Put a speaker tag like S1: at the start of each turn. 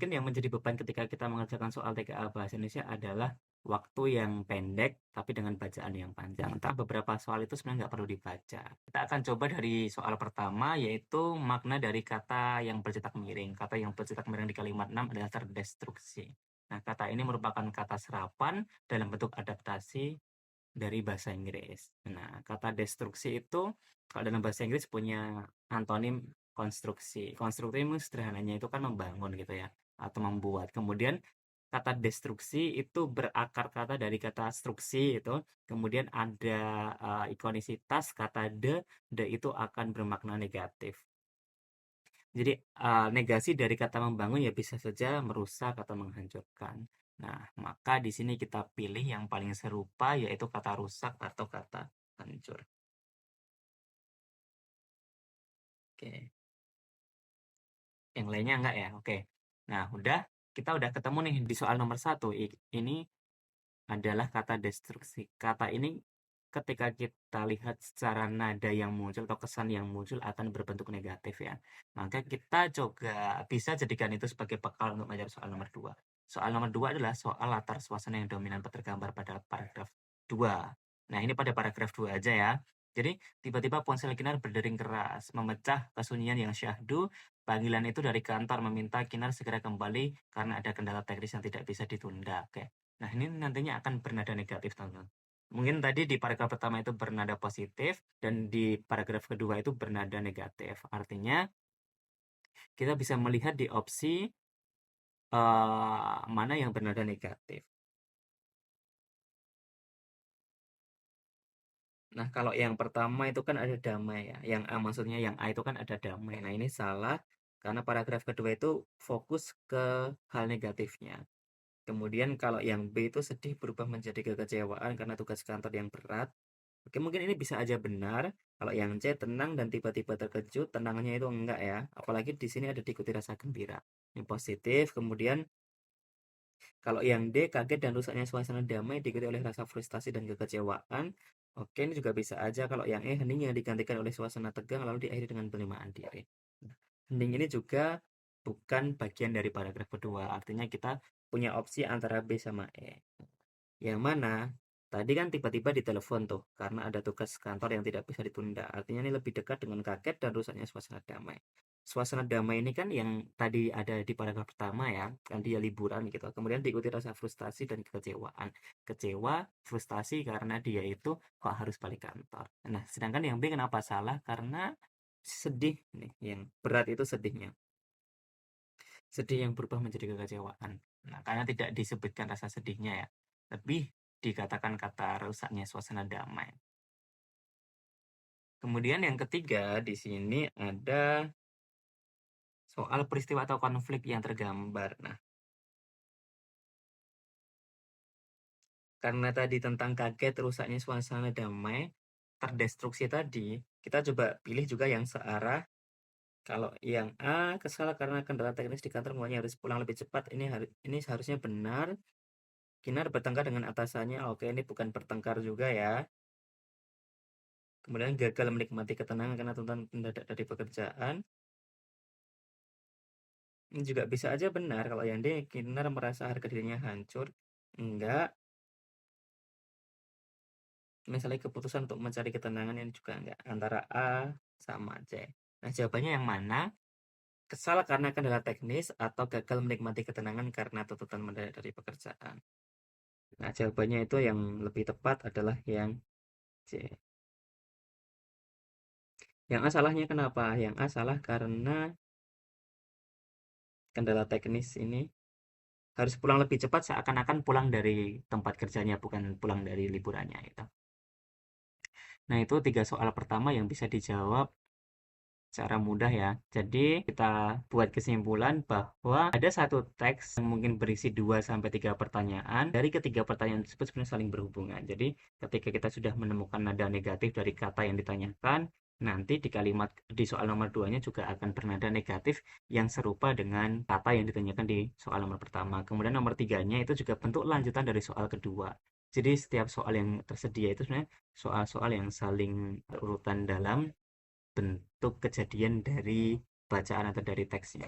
S1: mungkin yang menjadi beban ketika kita mengerjakan soal TKA Bahasa Indonesia adalah waktu yang pendek tapi dengan bacaan yang panjang. Tapi beberapa soal itu sebenarnya nggak perlu dibaca. Kita akan coba dari soal pertama, yaitu makna dari kata yang bercetak miring. Kata yang bercetak miring di kalimat 6 adalah terdestruksi. Nah, kata ini merupakan kata serapan dalam bentuk adaptasi dari bahasa Inggris. Nah, kata destruksi itu kalau dalam bahasa Inggris punya antonim konstruksi. Konstruksi itu sederhananya itu kan membangun gitu ya, atau membuat. Kemudian kata destruksi itu berakar kata dari kata struksi itu. Kemudian ada ikonisitas kata de itu akan bermakna negatif. Jadi negasi dari kata membangun ya bisa saja merusak atau menghancurkan. Nah, maka di sini kita pilih yang paling serupa yaitu kata rusak atau kata hancur. Oke. Yang lainnya enggak ya? Oke. Nah, kita udah ketemu nih di soal nomor 1. Ini adalah kata destruksi. Kata ini ketika kita lihat secara nada yang muncul atau kesan yang muncul akan berbentuk negatif ya. Maka kita juga bisa jadikan itu sebagai bekal untuk menjawab soal nomor 2. Soal nomor 2 adalah soal latar suasana yang dominan tergambar pada paragraf 2. Nah, ini pada paragraf 2 aja ya. Jadi, tiba-tiba ponsel Kinar berdering keras, memecah kesunyian yang syahdu. Panggilan itu dari kantor meminta Kinar segera kembali karena ada kendala teknis yang tidak bisa ditunda. Oke. Nah, ini nantinya akan bernada negatif, teman-teman. Mungkin tadi di paragraf pertama itu bernada positif, dan di paragraf kedua itu bernada negatif. Artinya, kita bisa melihat di opsi mana yang bernada negatif. Nah, kalau yang pertama itu kan ada damai ya. Yang A maksudnya yang A itu kan ada damai. Nah, ini salah karena paragraf kedua itu fokus ke hal negatifnya. Kemudian kalau yang B itu sedih berubah menjadi kekecewaan karena tugas kantor yang berat. Oke, mungkin ini bisa aja benar. Kalau yang C tenang dan tiba-tiba terkejut, tenangnya itu enggak ya. Apalagi di sini ada diikuti rasa gembira. Ini positif. Kemudian kalau yang D kaget dan rusaknya suasana damai diikuti oleh rasa frustasi dan kekecewaan. Oke, ini juga bisa aja. Kalau yang E hening yang digantikan oleh suasana tegang lalu diakhiri dengan penerimaan diri. Nah, hening ini juga bukan bagian dari paragraf kedua. Artinya kita punya opsi antara B sama E. Yang mana tadi kan tiba-tiba ditelepon tuh karena ada tugas kantor yang tidak bisa ditunda. Artinya ini lebih dekat dengan kaget dan rusaknya suasana damai. Suasana damai ini kan yang tadi ada di paragraf pertama ya, kan dia liburan gitu. Kemudian diikuti rasa frustasi dan kekecewaan. Kecewa, frustasi karena dia itu kok harus balik kantor. Nah, sedangkan yang B kenapa salah? Karena sedih nih, yang berat itu sedihnya. Sedih yang berubah menjadi kekecewaan. Nah, karena tidak disebutkan rasa sedihnya ya. Lebih dikatakan kata rusaknya suasana damai. Kemudian yang ketiga di sini ada soal peristiwa atau konflik yang tergambar. Nah, karena tadi tentang kaget rusaknya suasana damai, terdestruksi tadi, kita coba pilih juga yang searah. Kalau yang A kesal karena kendala teknis di kantor mulanya harus pulang lebih cepat, ini seharusnya benar. Kinar bertengkar dengan atasannya. Oke, ini bukan bertengkar juga ya. Kemudian gagal menikmati ketenangan karena tuntutan mendadak dari pekerjaan. Ini juga bisa aja benar kalau yang D, Kinar merasa harga dirinya hancur. Enggak. Misalnya keputusan untuk mencari ketenangan ini juga enggak. Antara A sama C. Nah, jawabannya yang mana? Kesal karena kendala teknis atau gagal menikmati ketenangan karena tuntutan mendadak dari pekerjaan. Nah, jawabannya itu yang lebih tepat adalah yang C. Yang A salahnya kenapa? Yang A salah karena kendala teknis ini harus pulang lebih cepat seakan-akan pulang dari tempat kerjanya, bukan pulang dari liburannya itu. Nah, itu 3 soal pertama yang bisa dijawab secara mudah ya. Jadi kita buat kesimpulan bahwa ada satu teks yang mungkin berisi 2 sampai 3 pertanyaan. Dari ketiga pertanyaan tersebut sebenarnya saling berhubungan. Jadi ketika kita sudah menemukan nada negatif dari kata yang ditanyakan, nanti di kalimat di soal nomor 2-nya juga akan bernada negatif yang serupa dengan kata yang ditanyakan di soal nomor pertama. Kemudian nomor 3-nya itu juga bentuk lanjutan dari soal kedua. Jadi setiap soal yang tersedia itu sebenarnya soal-soal yang saling berurutan dalam bentuk kejadian dari bacaan atau dari teksnya.